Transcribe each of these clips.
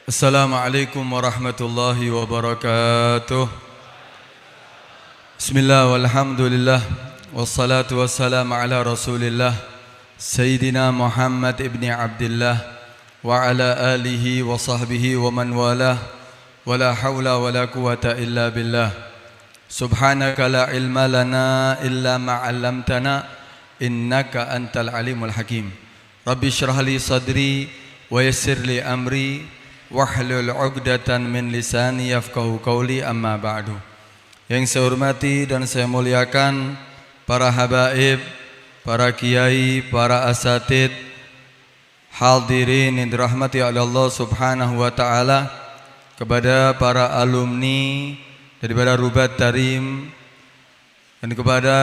Assalamualaikum warahmatullahi wabarakatuh. Bismillah walhamdulillah wassalatu wassalamu ala rasulillah Sayyidina Muhammad ibni Abdillah wa ala alihi wa sahbihi wa man walah wa la hawla wa la quwata illa billah. Subhanaka la ilma lana illa ma'allamtana innaka antal alimul hakim. Rabbi syrah li sadri wa yassir li amri wahlul 'uqdatan min lisani yafqahu qawli, amma ba'du. Yang saya hormati dan saya muliakan para habaib, para kiai, para asatid, hadirin yang dirahmati oleh Allah Subhanahu wa taala, kepada para alumni daripada Rubat Tarim dan kepada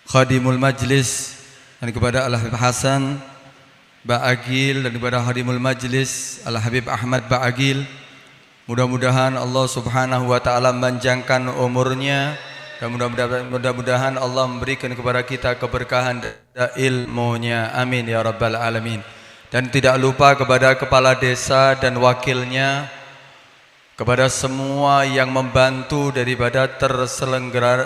khadimul majlis dan kepada Al-Habib Hasan Ba'agil dan kepada Khadimul Majlis Al-Habib Ahmad Ba'agil. Mudah-mudahan Allah Subhanahu wa taala memanjangkan umurnya dan mudah-mudahan Allah memberikan kepada kita keberkahan dan ilmunya. Amin ya rabbal alamin. Dan tidak lupa kepada kepala desa dan wakilnya, kepada semua yang membantu daripada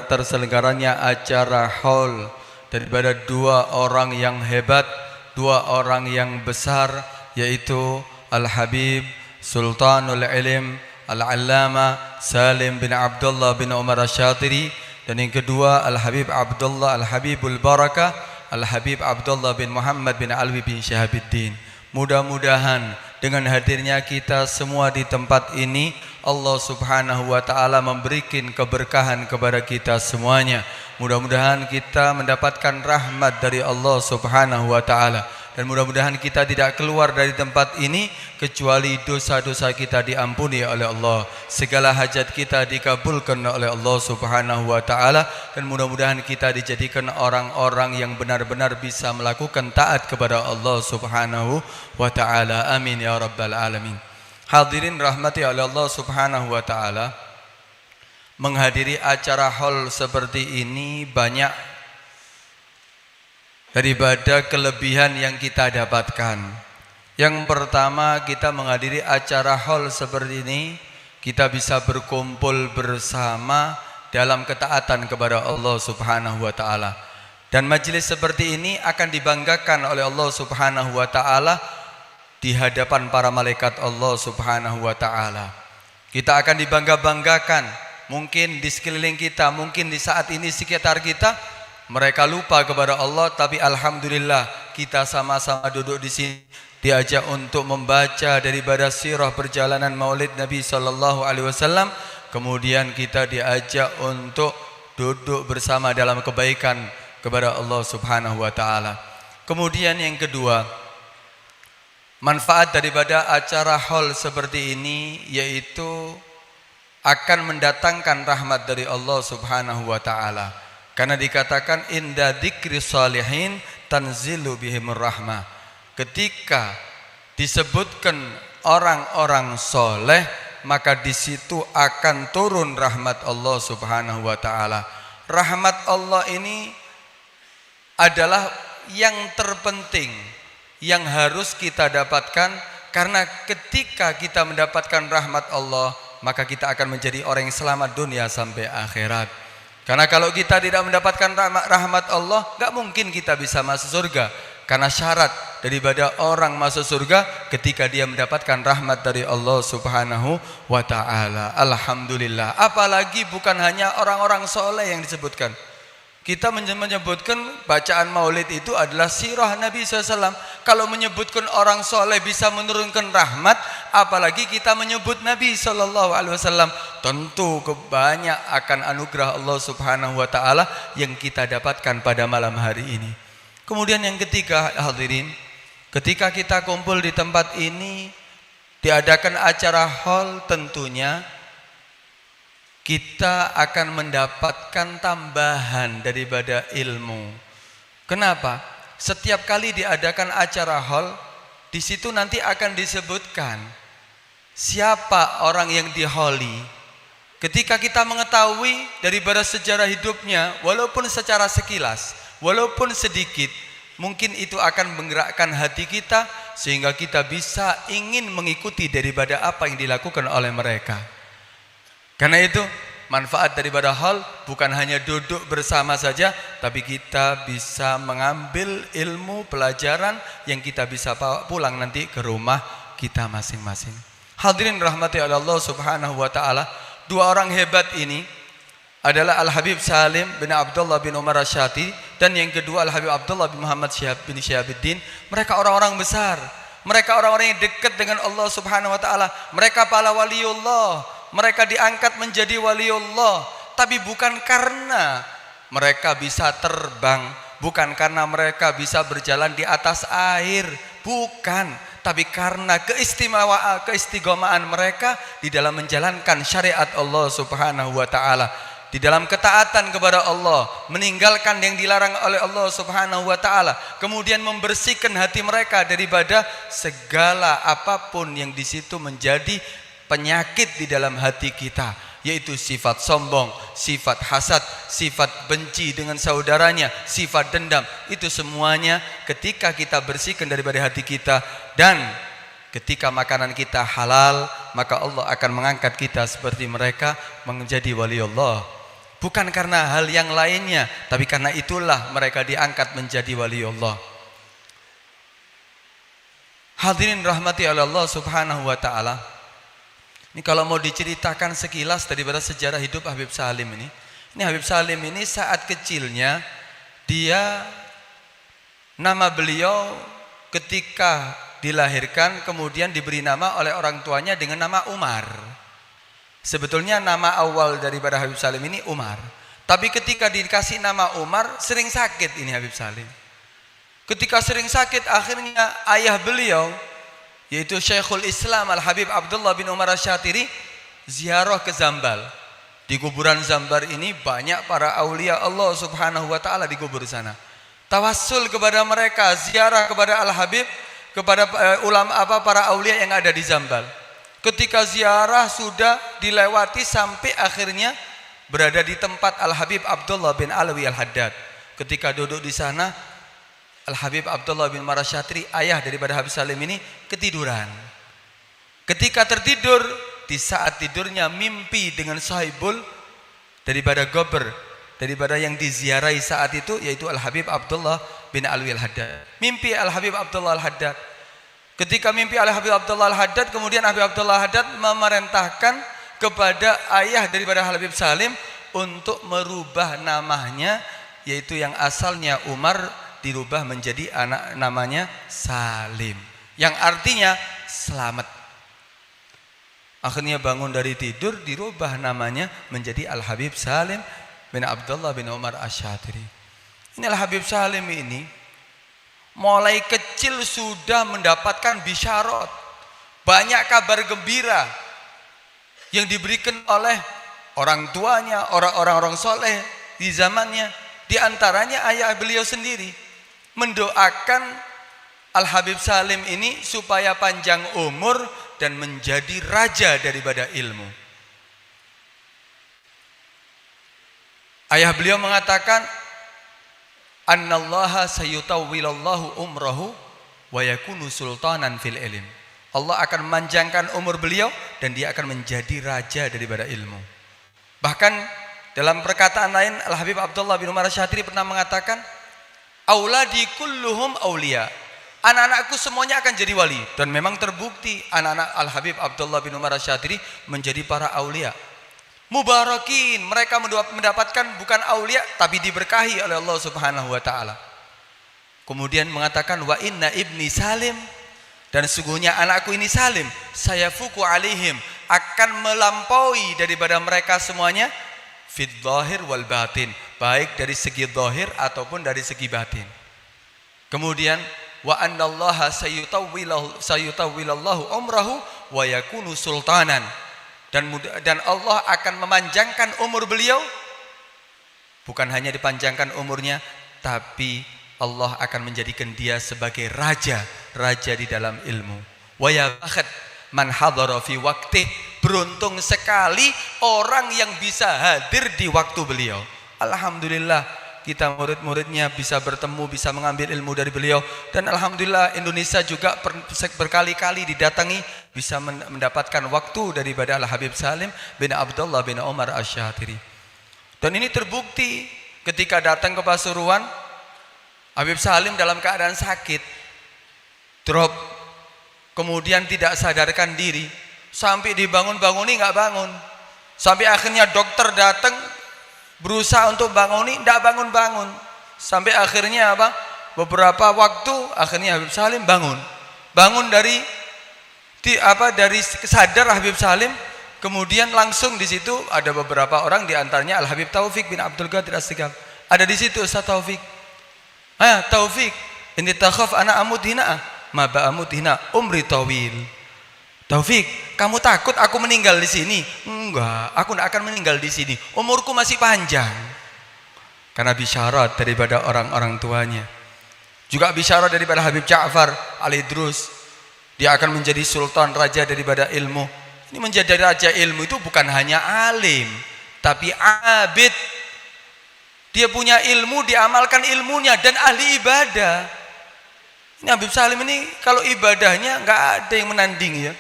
terselenggaranya acara haul, daripada dua orang yang hebat, dua orang yang besar, yaitu Al-Habib Sultanul Ilim Al-Allama Salim bin Abdullah bin Umar Asyatiri, dan yang kedua Al-Habib Abdullah Al-Habibul Barakah Al-Habib Abdullah bin Muhammad bin Alwi bin Syahabuddin. Mudah-mudahan dengan hadirnya kita semua di tempat ini, Allah Subhanahu wa taala memberikan keberkahan kepada kita semuanya. Mudah-mudahan kita mendapatkan rahmat dari Allah Subhanahu wa taala, dan mudah-mudahan kita tidak keluar dari tempat ini kecuali dosa-dosa kita diampuni oleh Allah, segala hajat kita dikabulkan oleh Allah Subhanahu wa taala, dan mudah-mudahan kita dijadikan orang-orang yang benar-benar bisa melakukan taat kepada Allah Subhanahu wa taala. Amin ya rabbal alamin. Hadirin rahmati oleh Allah Subhanahu wa taala, menghadiri acara haul seperti ini banyak daripada kelebihan yang kita dapatkan. Yang pertama, kita menghadiri acara haul seperti ini, kita bisa berkumpul bersama dalam ketaatan kepada Allah Subhanahu wa taala. Dan majelis seperti ini akan dibanggakan oleh Allah Subhanahu wa taala di hadapan para malaikat Allah Subhanahu wa taala. Kita akan dibangga-banggakan. Mungkin di sekeliling kita, mungkin di saat ini sekitar kita, mereka lupa kepada Allah, tapi alhamdulillah kita sama-sama duduk di sini, diajak untuk membaca daripada sirah perjalanan Maulid Nabi sallallahu alaihi wasallam, kemudian kita diajak untuk duduk bersama dalam kebaikan kepada Allah Subhanahu wa taala. Kemudian yang kedua, manfaat daripada acara haul seperti ini yaitu akan mendatangkan rahmat dari Allah Subhanahu wa taala. Karena dikatakan inda dzikri shalihin tanzilu bihimur rahmah. Ketika disebutkan orang-orang soleh, maka di situ akan turun rahmat Allah Subhanahu wa taala. Rahmat Allah ini adalah yang terpenting yang harus kita dapatkan, karena ketika kita mendapatkan rahmat Allah, maka kita akan menjadi orang yang selamat dunia sampai akhirat. Karena kalau kita tidak mendapatkan rahmat Allah, gak mungkin kita bisa masuk surga. Karena syarat daripada orang masuk surga ketika dia mendapatkan rahmat dari Allah Subhanahu wa ta'ala. Alhamdulillah. Apalagi bukan hanya orang-orang soleh yang disebutkan. Kita menyebutkan bacaan maulid itu adalah sirah Nabi SAW. Kalau menyebutkan orang soleh bisa menurunkan rahmat, apalagi kita menyebut Nabi SAW. Tentu banyak akan anugerah Allah Subhanahu wa ta'ala yang kita dapatkan pada malam hari ini. Kemudian yang ketiga, hadirin, ketika kita kumpul di tempat ini, diadakan acara haul, tentunya kita akan mendapatkan tambahan daripada ilmu. Kenapa? Setiap kali diadakan acara haul, di situ nanti akan disebutkan siapa orang yang diholi. Ketika kita mengetahui daripada sejarah hidupnya, walaupun secara sekilas, walaupun sedikit, mungkin itu akan menggerakkan hati kita sehingga kita bisa ingin mengikuti daripada apa yang dilakukan oleh mereka. Karena itu manfaat daripada hal bukan hanya duduk bersama saja, tapi kita bisa mengambil ilmu pelajaran yang kita bisa bawa pulang nanti ke rumah kita masing-masing. Hadirin rahmati Allah Subhanahu wa taala, dua orang hebat ini adalah Al-Habib Salim bin Abdullah bin Umar Asy-Syatiri dan yang kedua Al-Habib Abdullah bin Muhammad bin Syihabuddin. Mereka orang-orang besar, mereka orang-orang yang dekat dengan Allah Subhanahu wa taala, mereka para waliullah. Mereka diangkat menjadi waliullah, tapi bukan karena mereka bisa terbang, bukan karena mereka bisa berjalan di atas air, bukan, tapi karena keistimewaaan mereka di dalam menjalankan syariat Allah Subhanahu wa taala, di dalam ketaatan kepada Allah, meninggalkan yang dilarang oleh Allah Subhanahu wa taala, kemudian membersihkan hati mereka daripada segala apapun yang di situ menjadi penyakit di dalam hati kita, yaitu sifat sombong, sifat hasad, sifat benci dengan saudaranya, sifat dendam. Itu semuanya ketika kita bersihkan daripada hati kita, dan ketika makanan kita halal, maka Allah akan mengangkat kita seperti mereka menjadi waliullah. Bukan karena hal yang lainnya, tapi karena itulah mereka diangkat menjadi waliullah. Hadirin rahmati Allah Subhanahu wa taala. Ini kalau mau diceritakan sekilas daripada sejarah hidup Habib Salim ini. Ini Habib Salim ini saat kecilnya, nama beliau ketika dilahirkan kemudian diberi nama oleh orang tuanya dengan nama Umar. Sebetulnya nama awal daripada Habib Salim ini Umar. Tapi ketika dikasih nama Umar, sering sakit ini Habib Salim. Ketika sering sakit, akhirnya ayah beliau, yaitu Syekhul Islam Al-Habib Abdullah bin Umar Asy-Syatiri, ziarah ke Zambal. Di kuburan Zambal ini banyak para aulia Allah Subhanahu wa taala dikubur sana. Tawassul kepada mereka, ziarah kepada Al-Habib, kepada para aulia yang ada di Zambal. Ketika ziarah sudah dilewati sampai akhirnya berada di tempat Al-Habib Abdullah bin Alwi Al-Haddad. Ketika duduk di sana, Al-Habib Abdullah bin Umar Asy-Syatiri, ayah daripada Habib Salim ini, ketiduran. Ketika tertidur, di saat tidurnya mimpi dengan sahibul daripada gober, daripada yang diziarahi saat itu, yaitu Al-Habib Abdullah bin Alwi Al-Haddad. Mimpi Al-Habib Abdullah Al-Haddad. Ketika mimpi Al-Habib Abdullah Al-Haddad, kemudian Habib Abdullah Al-Haddad memerintahkan kepada ayah daripada Habib Salim untuk merubah namanya, yaitu yang asalnya Umar dirubah menjadi namanya Salim, yang artinya selamat. Akhirnya bangun dari tidur, dirubah namanya menjadi Al-Habib Salim bin Abdullah bin Umar Asy-Syatiri. Ini Al-Habib Salim ini mulai kecil sudah mendapatkan bisyarat, banyak kabar gembira yang diberikan oleh orang tuanya, orang-orang soleh di zamannya. Di antaranya ayah beliau sendiri mendoakan Al-Habib Salim ini supaya panjang umur dan menjadi raja daripada ilmu. Ayah beliau mengatakan, annallaha sayutawwilallahu umrahu wa yakunu sultanan fil ilm. Allah akan memanjangkan umur beliau dan dia akan menjadi raja daripada ilmu. Bahkan dalam perkataan lain, Al-Habib Abdullah bin Umar Asy-Syatiri pernah mengatakan, auladi kulluhum aulia. Anak-anakku semuanya akan jadi wali. Dan memang terbukti anak-anak Al-Habib Abdullah bin Umar Asy-Syatiri menjadi para aulia. Mubarakin, mereka mendapatkan bukan aulia tapi diberkahi oleh Allah Subhanahu wa taala. Kemudian mengatakan, wa inna ibni Salim, dan sungguhnya anakku ini Salim, sayafuku alaihim, akan melampaui daripada mereka semuanya, fid zahir wal batin, baik dari segi zahir ataupun dari segi batin. Kemudian wa annallaha sayutawwilallahu umrahu wa yakunu sultanan, dan Allah akan memanjangkan umur beliau. Bukan hanya dipanjangkan umurnya, tapi Allah akan menjadikan dia sebagai raja di dalam ilmu. Wa ya bakhat man hadara fi waqti, beruntung sekali orang yang bisa hadir di waktu beliau. Alhamdulillah, kita murid-muridnya bisa bertemu, bisa mengambil ilmu dari beliau. Dan alhamdulillah Indonesia juga berkali-kali didatangi, bisa mendapatkan waktu daripada Al-Habib Salim bin Abdullah bin Umar Asy-Syatiri. Dan ini terbukti ketika datang ke Pasuruan, Habib Salim dalam keadaan sakit, drop, kemudian tidak sadarkan diri, sampai dibangun-banguni nggak bangun, sampai akhirnya dokter datang berusaha untuk banguni, tidak bangun-bangun, sampai akhirnya apa? Beberapa waktu akhirnya Habib Salim bangun dari sadar Habib Salim, kemudian langsung di situ ada beberapa orang, diantaranya Al Habib Taufik bin Abdul Qadir As-Sigaf, ada di situ Ustaz Taufik. Taufik, ini takhaf ana amut hina, ma ba amut hina umri tawil. Taufik, kamu takut aku meninggal di sini? Enggak, aku tidak akan meninggal di sini. Umurku masih panjang. Karena bisyarat daripada orang-orang tuanya. Juga bisyarat daripada Habib Ja'far Al-Idrus. Dia akan menjadi sultan raja daripada ilmu. Ini menjadi raja ilmu itu bukan hanya alim, tapi abid. Dia punya ilmu, diamalkan ilmunya, dan ahli ibadah. Ini Habib Salim ini kalau ibadahnya nggak ada yang menandingi ya.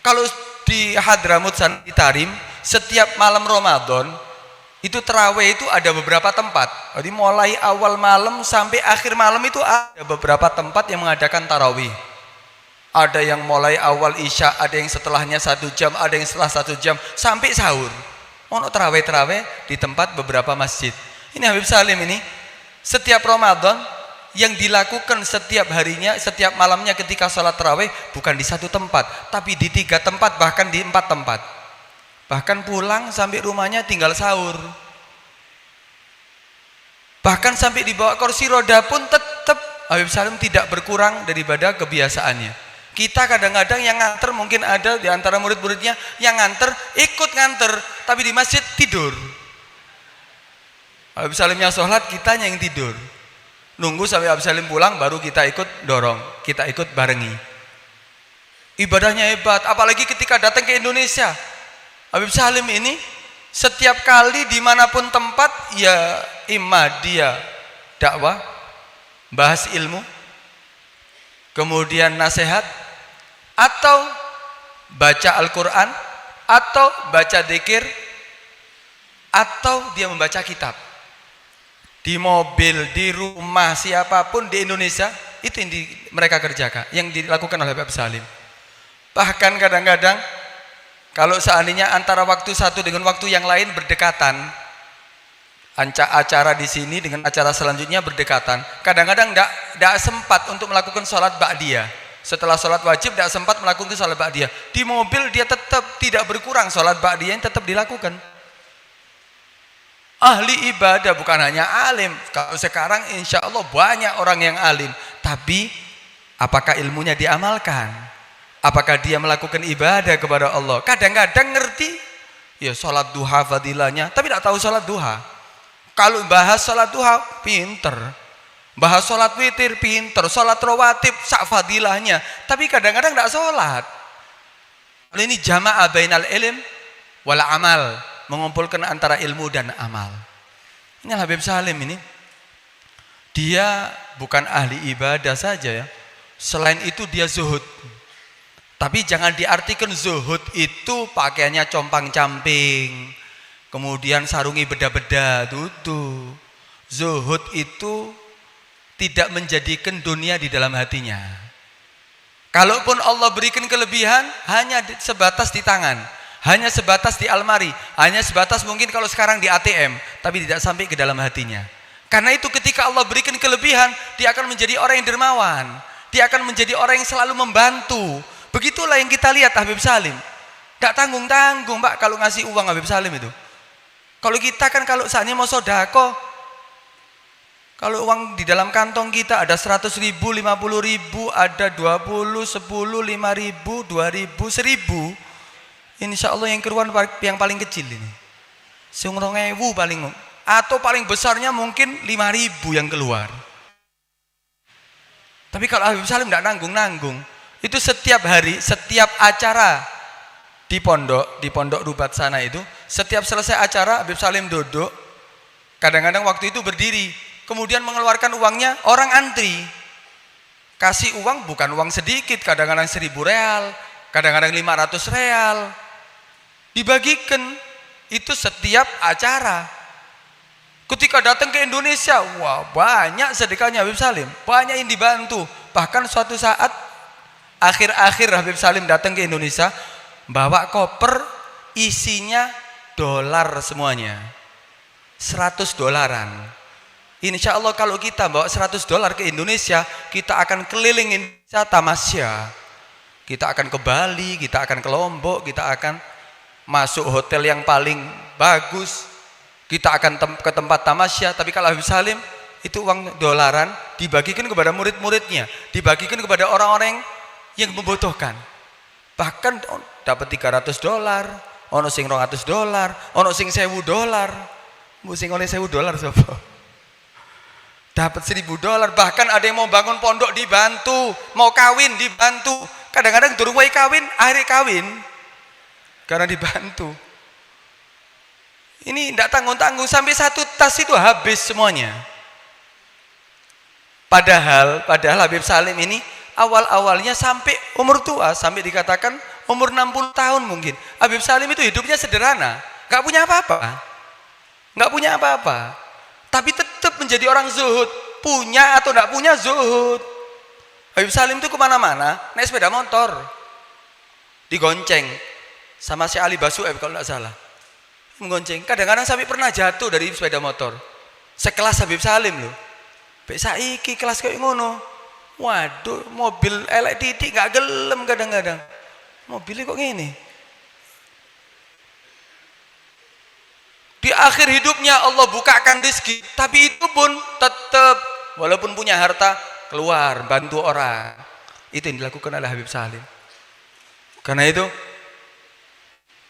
Kalau di Hadramut Santi Tarim, setiap malam Ramadan itu tarawih itu ada beberapa tempat. Jadi mulai awal malam sampai akhir malam itu ada beberapa tempat yang mengadakan tarawih. Ada yang mulai awal isya, ada yang setelahnya 1 jam, ada yang setelah 1 jam sampai sahur. Ono tarawih di tempat beberapa masjid. Ini Habib Salim ini setiap Ramadan yang dilakukan setiap harinya, setiap malamnya ketika sholat tarawih bukan di 1 tempat, tapi di 3 tempat, bahkan di 4 tempat. Bahkan pulang sampai rumahnya tinggal sahur. Bahkan sampai dibawa kursi roda pun tetap Habib Salim tidak berkurang daripada kebiasaannya. Kita kadang-kadang yang nganter, mungkin ada di antara murid-muridnya yang nganter, ikut nganter, tapi di masjid tidur. Habib Salimnya sholat, kitanya yang tidur. Nunggu sampai Habib Salim pulang baru kita ikut dorong, kita ikut barengi. Ibadahnya hebat, apalagi ketika datang ke Indonesia. Habib Salim ini setiap kali dimanapun tempat, ya imma dia dakwah, bahas ilmu, kemudian nasihat, atau baca Al-Quran, atau baca dzikir, atau dia membaca kitab. Di mobil, di rumah, siapapun di Indonesia, itu yang mereka kerjakan, yang dilakukan oleh Habib Salim. Bahkan kadang-kadang kalau seandainya antara waktu satu dengan waktu yang lain berdekatan, acara di sini dengan acara selanjutnya berdekatan, kadang-kadang tidak sempat untuk melakukan sholat ba'diyah. Setelah sholat wajib tidak sempat melakukan sholat ba'diyah. Di mobil dia tetap tidak berkurang, sholat ba'diyah yang tetap dilakukan. Ahli ibadah, bukan hanya alim. Kalau sekarang insya Allah banyak orang yang alim, tapi apakah ilmunya diamalkan? Apakah dia melakukan ibadah kepada Allah? Kadang-kadang ngerti ya sholat duha fadilahnya, tapi tidak tahu sholat duha. Kalau bahas sholat duha pinter, bahas sholat witir pinter, sholat rawatib sak fadilahnya, tapi kadang-kadang tidak sholat. Ini jamaah bainal ilm wal amal, mengumpulkan antara ilmu dan amal. Ini Habib Salim ini, dia bukan ahli ibadah saja ya. Selain itu dia zuhud. Tapi jangan diartikan zuhud itu pakaiannya compang-camping, kemudian sarungi beda-beda, tutu. Zuhud itu tidak menjadikan dunia di dalam hatinya. Kalaupun Allah berikan kelebihan, hanya sebatas di tangan, hanya sebatas di almari, hanya sebatas mungkin kalau sekarang di ATM, tapi tidak sampai ke dalam hatinya. Karena itu ketika Allah berikan kelebihan, dia akan menjadi orang yang dermawan, dia akan menjadi orang yang selalu membantu. Begitulah yang kita lihat Habib Salim. Gak tanggung-tanggung Pak kalau ngasih uang Habib Salim itu. Kalau kita kan kalau saatnya mau sodako, kalau uang di dalam kantong kita ada 100 ribu, 50 ribu, ada 20, 10, 5 ribu, 2 ribu, 1000. Insya Allah yang keluar yang paling kecil ini. Seumur 1000 paling, atau paling besarnya mungkin 5000 yang keluar. Tapi kalau Habib Salim tidak nanggung-nanggung. Itu setiap hari, setiap acara di pondok Rubat sana itu, setiap selesai acara Habib Salim duduk, kadang-kadang waktu itu berdiri, kemudian mengeluarkan uangnya, orang antri. Kasih uang bukan uang sedikit, kadang-kadang 1.000 real, kadang-kadang 500 real. Dibagikan itu setiap acara. Ketika datang ke Indonesia, wah banyak sedekahnya Habib Salim, banyak yang dibantu. Bahkan suatu saat akhir-akhir Habib Salim datang ke Indonesia, bawa koper isinya dolar semuanya, 100 dolaran. Insya Allah kalau kita bawa 100 dolar ke Indonesia, kita akan keliling Indonesia tamasya. Kita akan ke Bali, kita akan ke Lombok, kita akan masuk hotel yang paling bagus, kita akan ke tempat tamasya. Tapi kalau Habib Salim, itu uang dolaran dibagikan kepada murid-muridnya, dibagikan kepada orang-orang yang membutuhkan. Bahkan dapat 300 dolar, ono sing 200 dolar, ono sing 1.000 dolar. Sing oleh 1.000 dolar sapa? Dapat 1.000 dolar. Bahkan ada yang mau bangun pondok dibantu, mau kawin dibantu. Kadang-kadang durung wae kawin, akhirnya kawin karena dibantu. Ini tidak tanggung-tanggung, sampai 1 tas itu habis semuanya. Padahal Habib Salim ini awal-awalnya sampai umur tua, sampai dikatakan umur 60 tahun mungkin. Habib Salim itu hidupnya sederhana, nggak punya apa-apa, nggak punya apa-apa. Tapi tetap menjadi orang zuhud, punya atau tidak punya zuhud. Habib Salim itu kemana-mana naik sepeda motor, digonceng sama si Ali Basueb kalau tidak salah, menggonceng. Kadang-kadang sampai pernah jatuh dari sepeda motor. Sekelas Habib Salim loh. Bek saiki kelas kayak ngono. Waduh, mobil elek titik gak gelem kadang-kadang. Mobilnya kok gini. Di akhir hidupnya Allah bukakan rezeki, tapi itu pun tetap walaupun punya harta keluar bantu orang. Itu yang dilakukan oleh Habib Salim. Karena itu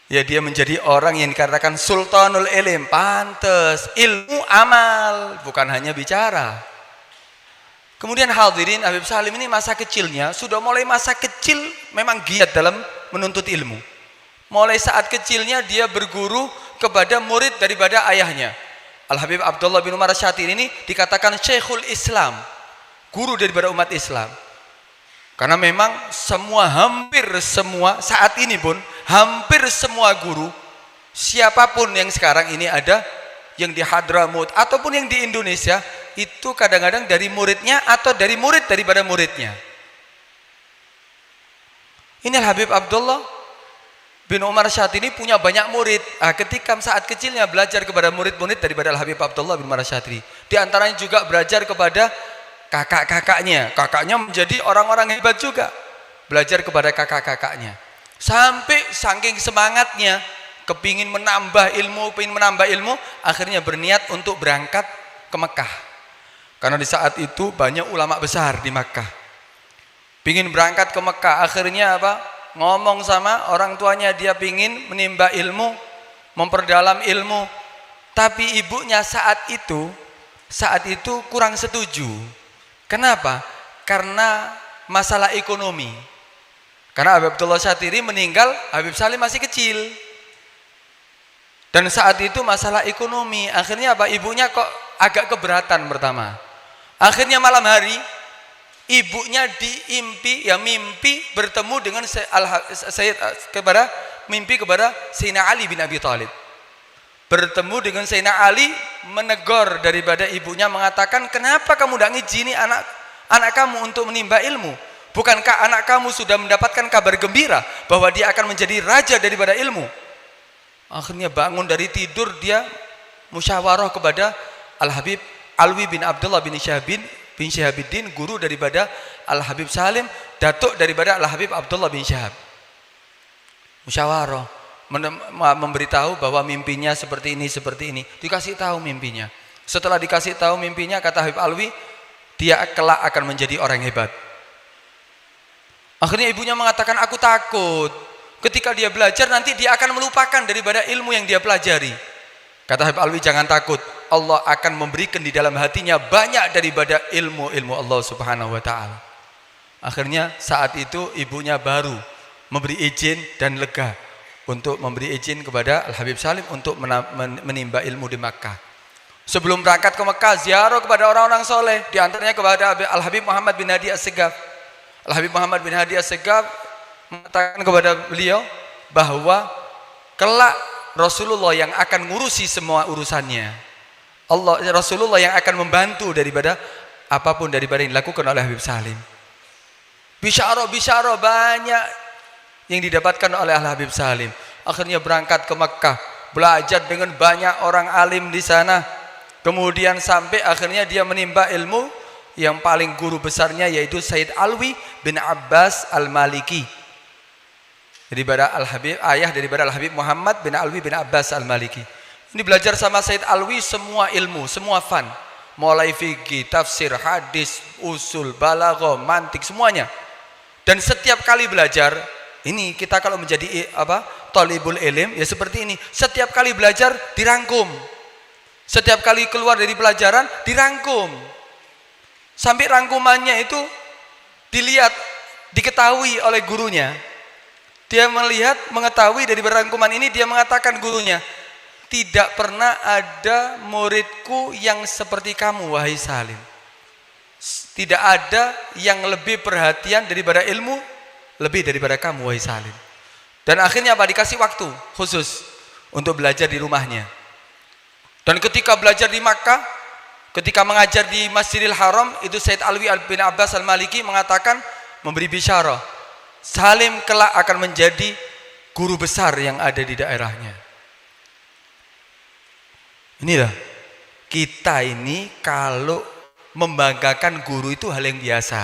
ya dia menjadi orang yang dikatakan sultanul ilm, pantes ilmu amal, bukan hanya bicara. Kemudian hadirin, Habib Salim ini masa kecilnya sudah mulai masa kecil memang giat dalam menuntut ilmu. Mulai saat kecilnya dia berguru kepada murid daripada ayahnya. Al-Habib Abdullah bin Umar Syatiri ini dikatakan Syekhul Islam, guru daripada umat Islam. Karena memang hampir semua saat ini pun hampir semua guru siapapun yang sekarang ini ada yang di Hadramut ataupun yang di Indonesia itu kadang-kadang dari muridnya atau dari murid daripada muridnya. Ini Al-Habib Abdullah bin Umar Syatiri punya banyak murid. Ketika saat kecilnya belajar kepada murid-murid daripada Al-Habib Abdullah bin Umar Syatiri. Di antaranya juga belajar kepada kakak-kakaknya. Kakaknya menjadi orang-orang hebat juga. Belajar kepada kakak-kakaknya. Sampai saking semangatnya, kepingin menambah ilmu, akhirnya berniat untuk berangkat ke Mekah. Karena di saat itu banyak ulama besar di Mekah. Pingin berangkat ke Mekah, akhirnya apa? Ngomong sama orang tuanya, dia pingin menimba ilmu, memperdalam ilmu. Tapi ibunya saat itu kurang setuju. Kenapa? Karena masalah ekonomi. Karena Habib Abdullah Syatiri meninggal, Habib Salim masih kecil. Dan saat itu masalah ekonomi. Akhirnya apa? Ibunya kok agak keberatan pertama. Akhirnya malam hari ibunya mimpi bertemu dengan kepada Sayyidina Ali bin Abi Thalib. Bertemu dengan Sayyidina Ali, menegur daripada ibunya, mengatakan, kenapa kamu tidak ngizini anak kamu untuk menimba ilmu? Bukankah anak kamu sudah mendapatkan kabar gembira bahwa dia akan menjadi raja daripada ilmu? Akhirnya bangun dari tidur, dia musyawarah kepada Al-Habib Alwi bin Abdullah bin Syihabuddin, guru daripada Al-Habib Salim, datuk daripada Al-Habib Abdullah bin Syihab. Musyawarah, memberitahu bahwa mimpinya seperti ini. Dikasih tahu mimpinya. Setelah dikasih tahu mimpinya, kata Habib Alwi, dia kelak akan menjadi orang hebat. Akhirnya ibunya mengatakan, aku takut ketika dia belajar nanti dia akan melupakan daripada ilmu yang dia pelajari. Kata Habib Alwi, jangan takut, Allah akan memberikan di dalam hatinya banyak daripada ilmu Allah Subhanahu wa taala. Akhirnya saat itu ibunya baru memberi izin dan lega untuk memberi izin kepada Al-Habib Salim untuk menimba ilmu di Makkah. Sebelum berangkat ke Mekah, ziarah kepada orang-orang soleh, di antaranya kepada Al-Habib Muhammad bin Hadi As-Segaf. Al-Habib Muhammad bin Hadi As-Segaf mengatakan kepada beliau bahwa kelak Rasulullah yang akan ngurusi semua urusannya. Rasulullah yang akan membantu daripada apapun daripada yang dilakukan oleh Habib Salim. Bisyarah banyak yang didapatkan oleh Al-Habib Salim. Akhirnya berangkat ke Mekah, belajar dengan banyak orang alim di sana. Kemudian sampai akhirnya dia menimba ilmu yang paling guru besarnya yaitu Sayyid Alwi bin Abbas Al-Maliki. Daripada Al-Habib, ayah daripada Al-Habib Muhammad bin Alwi bin Abbas Al-Maliki. Ini belajar sama Sayyid Alwi semua ilmu, semua fan. Mulai fikih, tafsir, hadis, usul, balaghah, mantik, semuanya. Dan setiap kali belajar, ini kita kalau menjadi thalibul ilm ya seperti ini. Setiap kali belajar dirangkum. Setiap kali keluar dari pelajaran dirangkum. Sampai rangkumannya itu dilihat, diketahui oleh gurunya. Dia melihat, mengetahui dari rangkuman ini, dia mengatakan gurunya, tidak pernah ada muridku yang seperti kamu wahai Salim. Tidak ada yang lebih perhatian daripada ilmu, lebih daripada kamu wahai Salim. Dan akhirnya dikasih waktu khusus untuk belajar di rumahnya. Dan ketika belajar di Makkah, ketika mengajar di Masjidil Haram, itu Sayyid Alwi bin Abbas Al-Maliki mengatakan, memberi bisyarah, Salim kelak akan menjadi guru besar yang ada di daerahnya. Inilah, kita ini kalau membanggakan guru itu hal yang biasa.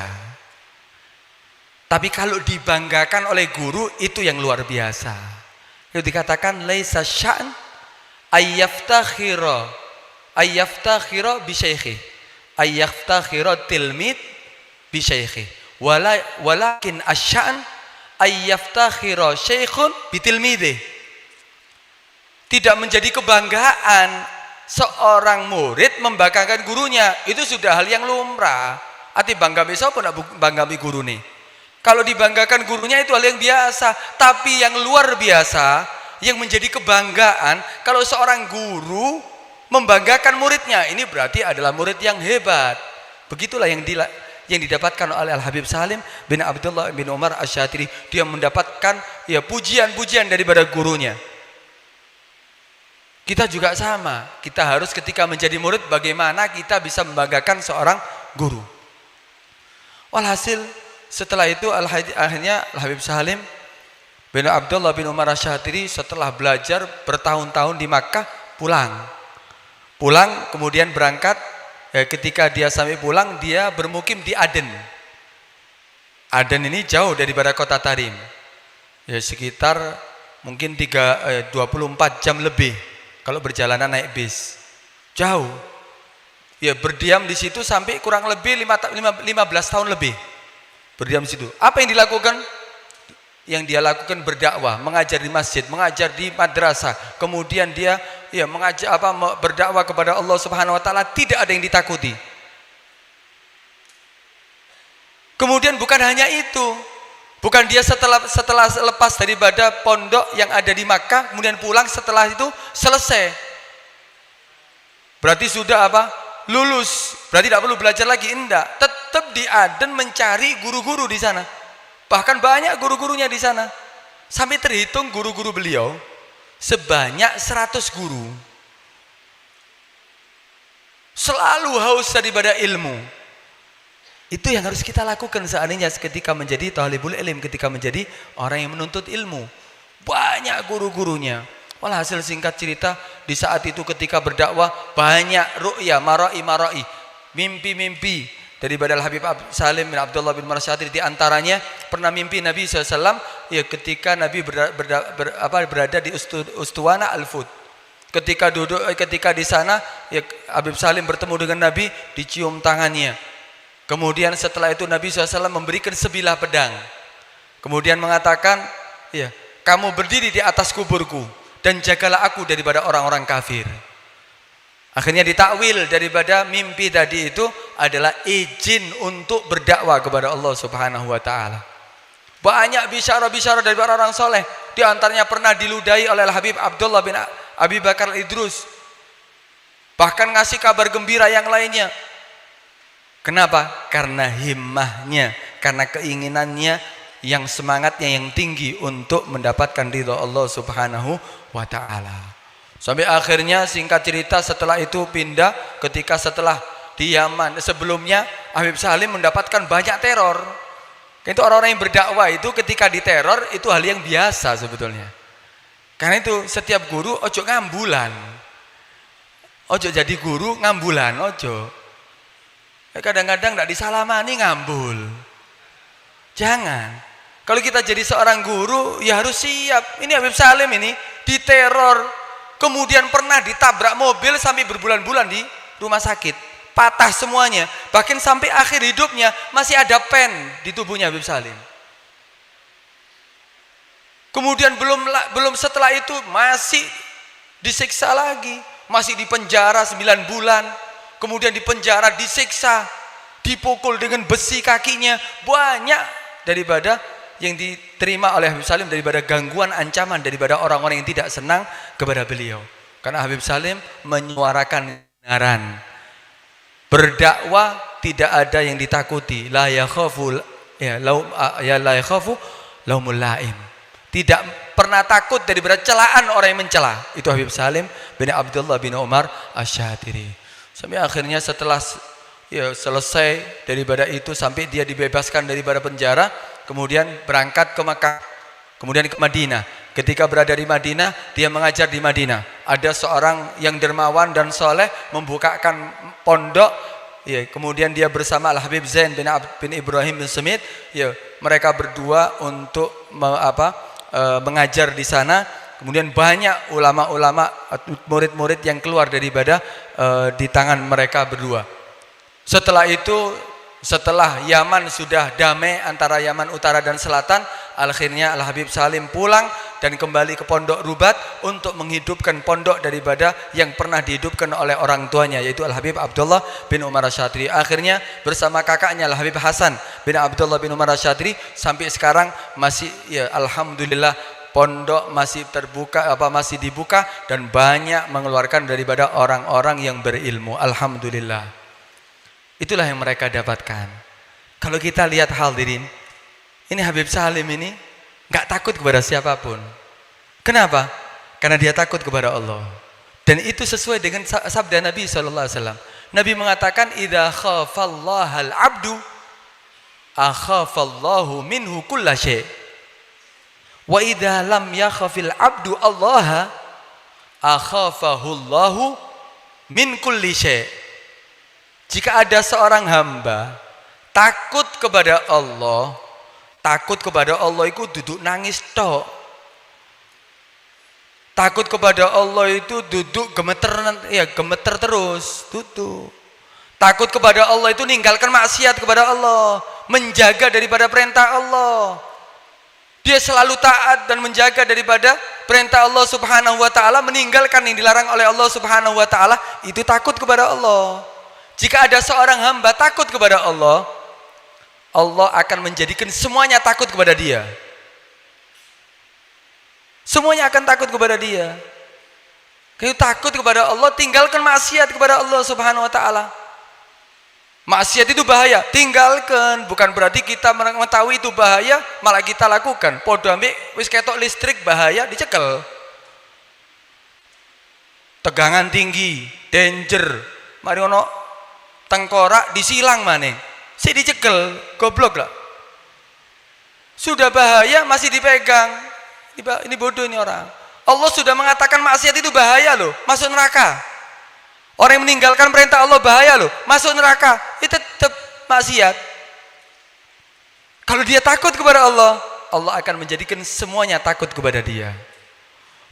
Tapi kalau dibanggakan oleh guru itu yang luar biasa. Itu dikatakan laisa sya'n ayyaftakhira bi syaikhi, ayyaftakhira tilmid bi syaikhi. Walakin asya'n ayyaftakhira syaikhun bi tilmidih. Tidak menjadi kebanggaan seorang murid membanggakan gurunya, itu sudah hal yang lumrah. Ati bangga besok pun bangga guru nih. Kalau dibanggakan gurunya itu hal yang biasa. Tapi yang luar biasa, yang menjadi kebanggaan, kalau seorang guru membanggakan muridnya, ini berarti adalah murid yang hebat. Begitulah yang didapatkan oleh Al-Habib Salim bin Abdullah bin Umar Asy-Syatiri. Dia mendapatkan pujian-pujian daripada gurunya. Kita juga sama, kita harus ketika menjadi murid bagaimana kita bisa membanggakan seorang guru. Walhasil setelah itu akhirnya Al-Habib Salim bin Abdullah bin Umar Asy-Syatiri setelah belajar bertahun-tahun di Makkah pulang kemudian berangkat. Ketika dia sampai pulang, dia bermukim di Aden. Aden ini jauh daripada kota Tarim, sekitar mungkin 24 jam lebih kalau berjalanan naik bis, jauh. Berdiam di situ sampai kurang lebih 15 tahun lebih. Berdiam di situ. Apa yang dilakukan? Yang dia lakukan berdakwah, mengajar di masjid, mengajar di madrasah. Kemudian dia mengajar berdakwah kepada Allah Subhanahu wa taala, tidak ada yang ditakuti. Kemudian bukan hanya itu. Bukan dia setelah lepas daripada pondok yang ada di Makkah, kemudian pulang setelah itu selesai. Berarti sudah lulus. Berarti tidak perlu belajar lagi. Enggak. Tetap di Aden mencari guru-guru di sana. Bahkan banyak guru-gurunya di sana. Sampai terhitung guru-guru beliau sebanyak 100 guru. Selalu haus daripada ilmu. Itu yang harus kita lakukan seandainya ketika menjadi thalibul ilm, ketika menjadi orang yang menuntut ilmu. Banyak guru-gurunya. Walhasil singkat cerita, di saat itu ketika berdakwah banyak ru'ya, marai, mimpi-mimpi daripada Al-Habib Salim bin Abdullah bin Umar Asy-Syatiri. Di antaranya pernah mimpi Nabi SAW ketika Nabi berada di Ustuwana Al-Fud. Ketika di sana Habib Salim bertemu dengan Nabi, dicium tangannya. Kemudian setelah itu Nabi SAW memberikan sebilah pedang. Kemudian mengatakan, kamu berdiri di atas kuburku dan jagalah aku daripada orang-orang kafir. Akhirnya ditakwil daripada mimpi tadi itu adalah izin untuk berdakwah kepada Allah Subhanahu wa taala. Banyak bisyarah-bisyarah dari orang-orang soleh. Di antaranya pernah diludahi oleh Habib Abdullah bin Abi Bakar Idrus. bahkan ngasih kabar gembira yang lainnya. Kenapa? Karena himmahnya, karena keinginannya, yang semangatnya yang tinggi untuk mendapatkan ridho Allah Subhanahu wa ta'ala. Sampai akhirnya singkat cerita setelah itu pindah, ketika setelah di Yaman, sebelumnya Habib Salim mendapatkan banyak teror. Itu orang-orang yang berdakwah itu ketika diteror itu hal yang biasa sebetulnya. Karena itu setiap guru ojo ngambulan, ojo jadi guru ngambulan, ojo. Kadang-kadang tidak disalamani ngambul. Jangan. Kalau kita jadi seorang guru ya harus siap. Ini Habib Salim ini diteror, kemudian pernah ditabrak mobil sampai berbulan-bulan di rumah sakit, patah semuanya. Bahkan sampai akhir hidupnya masih ada pen di tubuhnya Habib Salim. Kemudian belum setelah itu masih disiksa lagi, masih dipenjara 9 bulan. Kemudian dipenjara, disiksa, dipukul dengan besi kakinya. Banyak daripada yang diterima oleh Habib Salim daripada gangguan, ancaman daripada orang-orang yang tidak senang kepada beliau. Karena Habib Salim menyuarakan kebenaran. Berdakwah tidak ada yang ditakuti. La yakhafu laumul laim. Tidak pernah takut daripada celaan orang yang mencela. Itu Habib Salim bin Abdullah bin Umar Asy-Syatiri. Sampai akhirnya setelah selesai daripada itu, sampai dia dibebaskan daripada penjara, kemudian berangkat ke Makkah, kemudian ke Madinah. Ketika berada di Madinah, dia mengajar di Madinah. Ada seorang yang dermawan dan soleh membukakan pondok. Ya, kemudian dia bersama Al Habib Zain bin Ibrahim bin Semit. Ya, mereka berdua untuk mengajar di sana. Kemudian banyak ulama-ulama, murid-murid yang keluar daripada di tangan mereka berdua. Setelah itu, setelah Yaman sudah damai antara Yaman Utara dan Selatan, akhirnya Al Habib Salim pulang dan kembali ke Pondok Rubat untuk menghidupkan pondok daripada yang pernah dihidupkan oleh orang tuanya, yaitu Al Habib Abdullah bin Umar Asy-Syatiri. Akhirnya bersama kakaknya Al Habib Hasan bin Abdullah bin Umar Asy-Syatiri sampai sekarang masih, ya alhamdulillah, pondok masih terbuka, masih dibuka dan banyak mengeluarkan daripada orang-orang yang berilmu. Alhamdulillah. Itulah yang mereka dapatkan. Kalau kita lihat hadirin, ini Habib Salim ini nggak takut kepada siapapun. Kenapa? Karena dia takut kepada Allah. Dan itu sesuai dengan sabda Nabi SAW. Nabi mengatakan, "Idza khafallahal abdu akhafallahu minhu kulla syai'. Wa idza lam yakhafil abdu Allah akhafahullahu min kulli syai'." Jika ada seorang hamba takut kepada Allah itu duduk nangis tok. Takut kepada Allah itu duduk gemeter terus, duduk. Takut kepada Allah itu ninggalkan maksiat kepada Allah, menjaga daripada perintah Allah. Dia selalu taat dan menjaga daripada perintah Allah Subhanahu wa ta'ala, meninggalkan yang dilarang oleh Allah Subhanahu wa ta'ala. Itu takut kepada Allah. Jika ada seorang hamba takut kepada Allah, Allah akan menjadikan semuanya takut kepada dia. Semuanya akan takut kepada dia. Kalau takut kepada Allah, tinggalkan maksiat kepada Allah Subhanahu wa ta'ala. Maksiat itu bahaya, tinggalkan. Bukan berarti kita mengetahui itu bahaya malah kita lakukan. Podo ambek wis ketok listrik bahaya dicekel. Tegangan tinggi, danger. Mari ono tengkorak disilang maneh. Si dicekel, goblok lah. Sudah bahaya masih dipegang. Ini bodoh ini orang. Allah sudah mengatakan maksiat itu bahaya loh, masuk neraka. Orang yang meninggalkan perintah Allah bahaya loh, masuk neraka. Itu tetap maksiat. Kalau dia takut kepada Allah, Allah akan menjadikan semuanya takut kepada dia.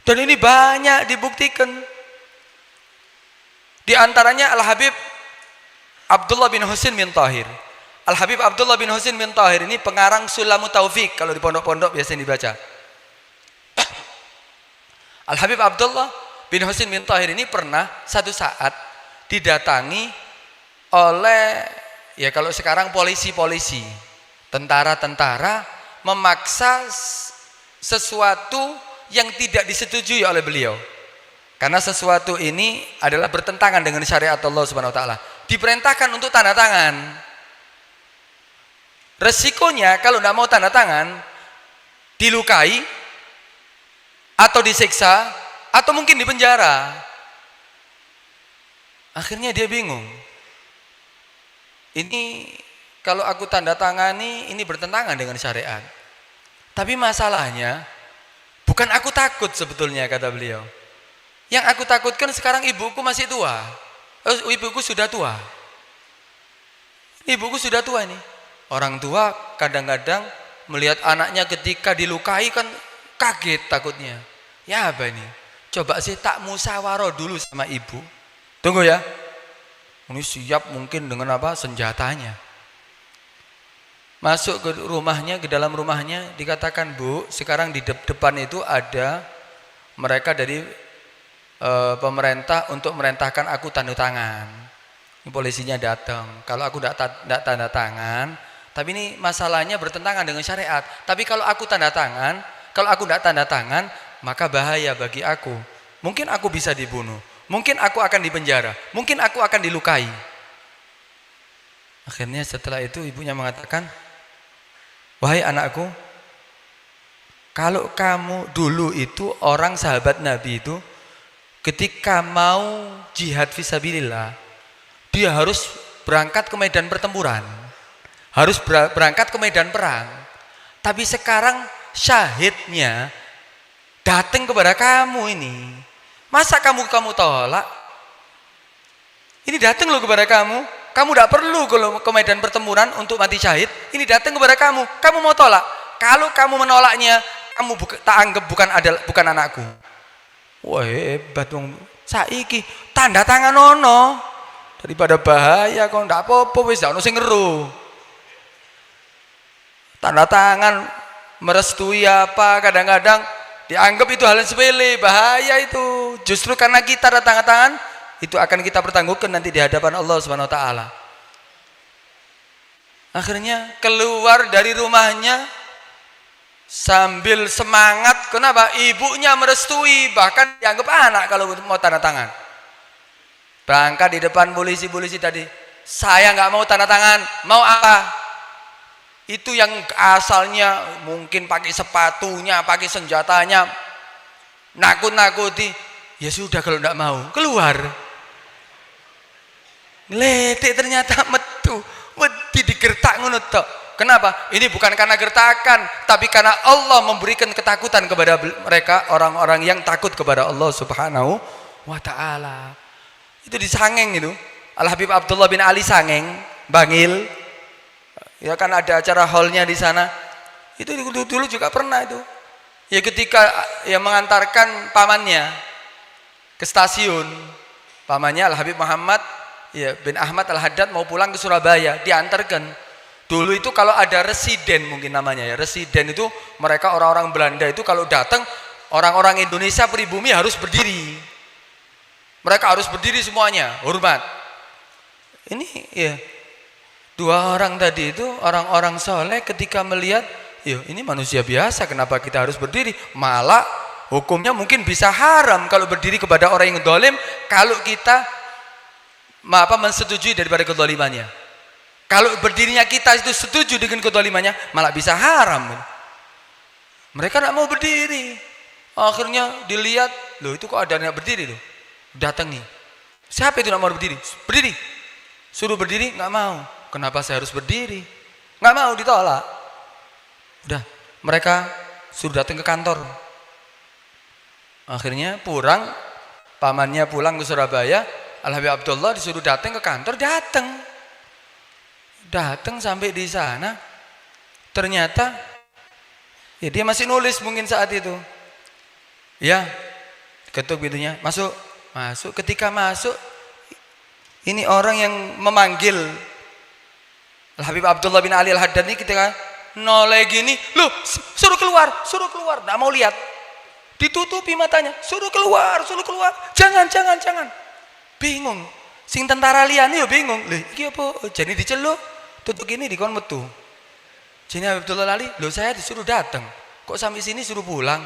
Dan ini banyak dibuktikan. Di antaranya Al Habib Abdullah bin Husin bin Tahir. Al Habib Abdullah bin Husin bin Tahir ini pengarang Sulamut Taufik, kalau di pondok-pondok biasanya dibaca. Al Habib Abdullah bin Husin bin Tahir ini pernah satu saat didatangi oleh, ya kalau sekarang polisi-polisi, tentara-tentara memaksa sesuatu yang tidak disetujui oleh beliau. Karena sesuatu ini adalah bertentangan dengan syariat Allah Subhanahu wa taala. Diperintahkan untuk tanda tangan. Resikonya kalau tidak mau tanda tangan, dilukai atau disiksa atau mungkin dipenjara. Akhirnya dia bingung. Ini kalau aku tanda tangani ini bertentangan dengan syariat. Tapi masalahnya bukan aku takut sebetulnya, kata beliau. Yang aku takutkan sekarang ibuku masih tua. Ibuku sudah tua. Ibuku sudah tua ini. Orang tua kadang-kadang melihat anaknya ketika dilukai kan kaget takutnya. Ya apa ini? Coba sih tak musyawarah dulu sama ibu. Tunggu ya. Ini siap mungkin dengan apa? Senjatanya. Masuk ke rumahnya, ke dalam rumahnya, dikatakan, Bu, sekarang di depan itu ada mereka dari pemerintah untuk merintahkan aku tanda tangan. Polisinya datang. Kalau aku tidak tanda tangan, tapi ini masalahnya bertentangan dengan syariat. Tapi kalau aku tanda tangan, kalau aku tidak tanda tangan, maka bahaya bagi aku. Mungkin aku bisa dibunuh, mungkin aku akan dipenjara, mungkin aku akan dilukai. Akhirnya setelah itu ibunya mengatakan, wahai anakku, kalau kamu dulu itu orang sahabat Nabi itu ketika mau jihad fisabilillah, dia harus berangkat ke medan pertempuran, harus berangkat ke medan perang. Tapi sekarang syahidnya datang kepada kamu ini. Masa kamu tolak? Ini datang loh kepada kamu. Kamu tidak perlu ke medan pertempuran untuk mati syahid. Ini datang kepada kamu. Kamu mau tolak? Kalau kamu menolaknya, kamu tak anggap bukan anakku. Wah hebat dong. Saiki tanda tangan ono daripada bahaya kok ndak apa-apa wis ono sing ngeru. Tanda tangan merestui apa kadang-kadang dianggap itu hal yang sepele, bahaya itu. Justru karena kita ada tanda tangan itu akan kita pertanggungjawabkan nanti di hadapan Allah Subhanahu wa taala. Akhirnya keluar dari rumahnya sambil semangat. Kenapa? Ibunya merestui, bahkan dianggap anak kalau mau tanda tangan. Berangkat di depan polisi tadi, saya nggak mau tanda tangan. Mau apa? Itu yang asalnya mungkin pakai sepatunya, pakai senjatanya, nakut-nakuti. Ya sudah kalau nggak mau, keluar. Ngeletik ternyata metu, wedi digertak ngono tok. Kenapa? Ini bukan karena gertakan, tapi karena Allah memberikan ketakutan kepada mereka, orang-orang yang takut kepada Allah Subhanahu wa taala. Itu di Sangeng itu. Al-Habib Abdullah bin Ali Sangeng, Bangil. Ya kan ada acara hallnya di sana. Itu dulu juga pernah itu. Ya ketika ya mengantarkan pamannya ke stasiun. Pamannya Al-Habib Muhammad ya bin Ahmad Al-Haddad mau pulang ke Surabaya, diantarkan. Dulu itu kalau ada residen mungkin namanya ya, residen itu mereka orang-orang Belanda itu kalau datang orang-orang Indonesia pribumi harus berdiri. Mereka harus berdiri semuanya, hormat. Ini ya dua orang tadi itu orang-orang soleh ketika melihat, ya ini manusia biasa, kenapa kita harus berdiri? Malah hukumnya mungkin bisa haram kalau berdiri kepada orang yang zalim kalau kita mensetujui daripada kezalimannya. Kalau berdirinya kita itu setuju dengan kezalimannya, malah bisa haram. Mereka tidak mau berdiri. Akhirnya dilihat, loh itu kok ada yang berdiri loh. Datangi. Siapa itu tidak mau berdiri? Berdiri. Suruh berdiri, nggak mau. Kenapa saya harus berdiri? Nggak mau, ditolak. Udah, mereka suruh datang ke kantor. Akhirnya pulang, pamannya pulang ke Surabaya, Al-Habib Abdullah disuruh datang ke kantor, datang sampai di sana, ternyata ya dia masih nulis mungkin saat itu. Ya, ketuk pintunya, masuk. Ketika masuk, ini orang yang memanggil Al-Habib Abdullah bin Ali Al-Haddad ini ketika noleh gini, loh suruh keluar, nggak mau lihat, ditutupi matanya, suruh keluar, jangan, bingung, sing tentara liane ya bingung, loh iki apa, jadi diceluk, tutup gini dikon metu, jadi Habib Abdullah Ali, loh saya disuruh datang, kok sampai sini suruh pulang,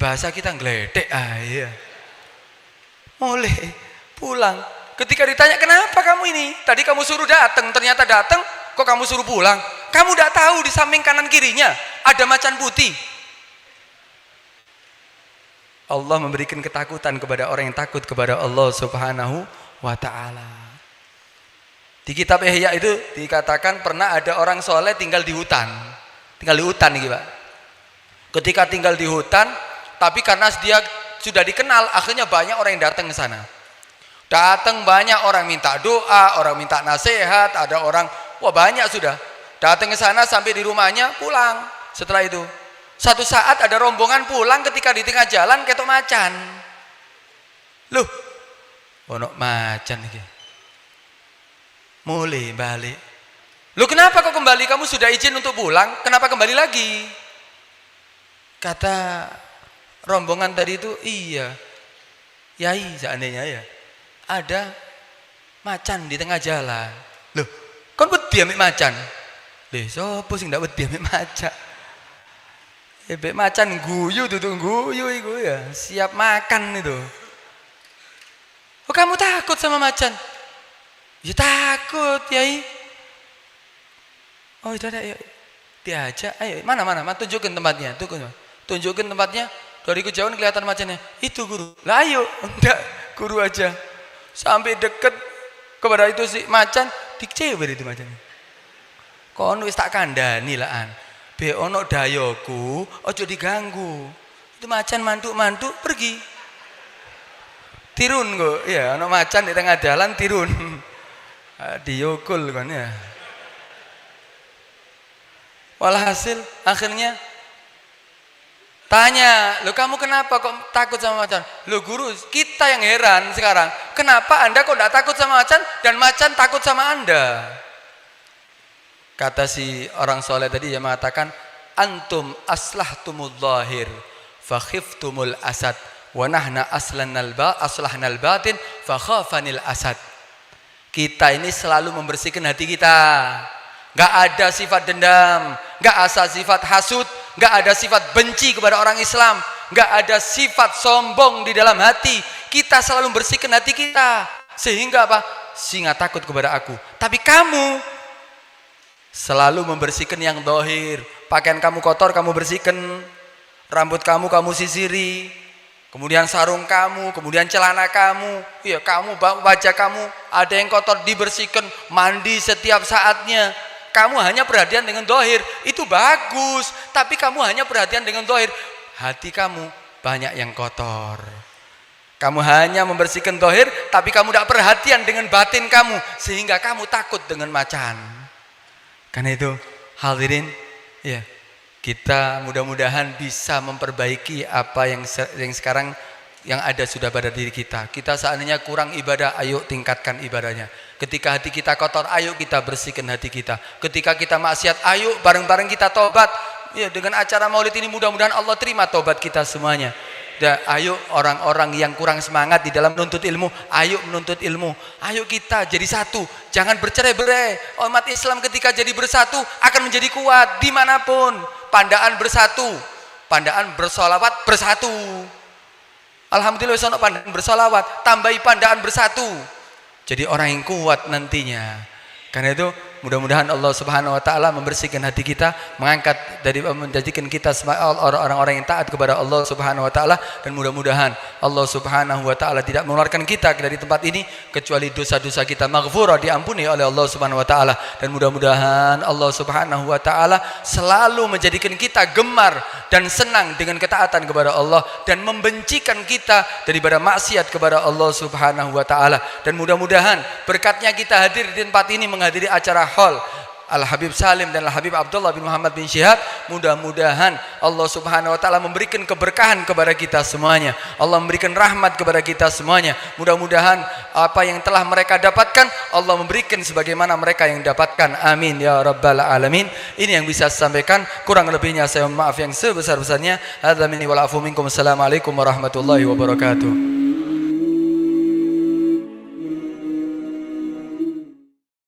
bahasa kita ngeledek, iya. mulai pulang. Ketika ditanya, kenapa kamu ini? Tadi kamu suruh datang, ternyata datang, kok kamu suruh pulang? Kamu tidak tahu di samping kanan kirinya ada macan putih. Allah memberikan ketakutan kepada orang yang takut kepada Allah Subhanahu wa ta'ala. Di kitab Ihya itu dikatakan pernah ada orang soleh tinggal di hutan. Tinggal di hutan nih Pak. Ketika tinggal di hutan, tapi karena dia sudah dikenal, akhirnya banyak orang yang datang ke sana. Datang banyak orang minta doa, orang minta nasihat, ada orang, wah banyak sudah. Datang ke sana sampai di rumahnya pulang. Setelah itu, satu saat ada rombongan pulang ketika di tengah jalan ketok macan. Loh, ono macan iki. Mulai balik. Loh kenapa kok kembali? Kamu sudah izin untuk pulang, kenapa kembali lagi? Kata rombongan tadi itu, iya. Yai seandainya ya. Ada macan di tengah jalan. Loh, kon wedi ambek macan? Lho, sapa sing ndak wedi ambek macan? Ambek macan guyu tutung guyu iku ya, siap makan itu. Oh, kamu takut sama macan? Ya takut, Yai. Oh, itu ada ya. Diajak, ayo, mana tunjukin tempatnya, tunjukin tempatnya. Dari kejauhan kelihatan macannya. Itu guru. Lah ayo, enggak, guru aja. Sampai deket kepada itu si macan, dikecewa itu macannya. Kono wis tak kandhani laan. Be ono dayoku, ojo diganggu. Itu macan mantuk-mantuk pergi. Tirun kok, ya ono macan di tengah jalan tirun. Diokul kan ya. Walhasil akhirnya tanya, lo kamu kenapa kok takut sama macan? Lo guru, kita yang heran sekarang. Kenapa anda kok tidak takut sama macan dan macan takut sama anda? Kata si orang soleh tadi yang mengatakan, antum aslahtumul zahir, fakhiftumul asad, wa nahna aslahnal batin, fakhafanil asad. Kita ini selalu membersihkan hati kita. Gak ada sifat dendam, gak ada sifat hasud, gak ada sifat benci kepada orang Islam, gak ada sifat sombong di dalam hati. Kita selalu membersihkan hati kita. Sehingga apa? Singa takut kepada aku. Tapi kamu selalu membersihkan yang dohir. Pakaian kamu kotor, kamu bersihkan. Rambut kamu sisiri. Kemudian sarung kamu, kemudian celana kamu, ya kamu, wajah kamu ada yang kotor dibersihkan, mandi setiap saatnya. Kamu hanya perhatian dengan dohir, itu bagus. Tapi kamu hanya perhatian dengan dohir, hati kamu banyak yang kotor. Kamu hanya membersihkan dohir, tapi kamu tidak perhatian dengan batin kamu, sehingga kamu takut dengan macan. Karena itu hadirin, ya kita mudah-mudahan bisa memperbaiki apa yang sekarang yang ada sudah pada diri kita. Kita seandainya kurang ibadah, ayo tingkatkan ibadahnya. Ketika hati kita kotor, ayo kita bersihkan hati kita. Ketika kita maksiat, ayo bareng-bareng kita tobat. Ya, dengan acara maulid ini mudah-mudahan Allah terima tobat kita semuanya. Dan ayo orang-orang yang kurang semangat di dalam menuntut ilmu, ayo menuntut ilmu. Ayo kita jadi satu, jangan bercerai-berai. Umat Islam ketika jadi bersatu akan menjadi kuat dimanapun. Pandaan bersatu, pandaan bersolawat bersatu. Alhamdulillah sono pandaan bersolawat, tambahi pandaan bersatu. Jadi orang yang kuat nantinya. Karena itu mudah-mudahan Allah Subhanahu wa taala membersihkan hati kita, mengangkat dari menjadikan kita orang-orang yang taat kepada Allah Subhanahu wa taala, dan mudah-mudahan Allah Subhanahu wa taala tidak mengeluarkan kita dari tempat ini kecuali dosa-dosa kita maghfurah, diampuni oleh Allah Subhanahu wa taala, dan mudah-mudahan Allah Subhanahu wa taala selalu menjadikan kita gemar dan senang dengan ketaatan kepada Allah dan membencikan kita daripada maksiat kepada Allah Subhanahu wa taala. Dan mudah-mudahan berkatnya kita hadir di tempat ini, menghadiri acara Hall Al-Habib Salim dan Al-Habib Abdullah bin Muhammad bin Syihab. Mudah-mudahan Allah Subhanahu wa taala memberikan keberkahan kepada kita semuanya. Allah memberikan rahmat kepada kita semuanya. Mudah-mudahan apa yang telah mereka dapatkan Allah memberikan sebagaimana mereka yang dapatkan. Amin ya rabbal alamin. Ini yang bisa saya sampaikan, kurang lebihnya saya mohon maaf yang sebesar-besarnya. Hadza minni wal afu minkum. Assalamualaikum warahmatullahi wabarakatuh.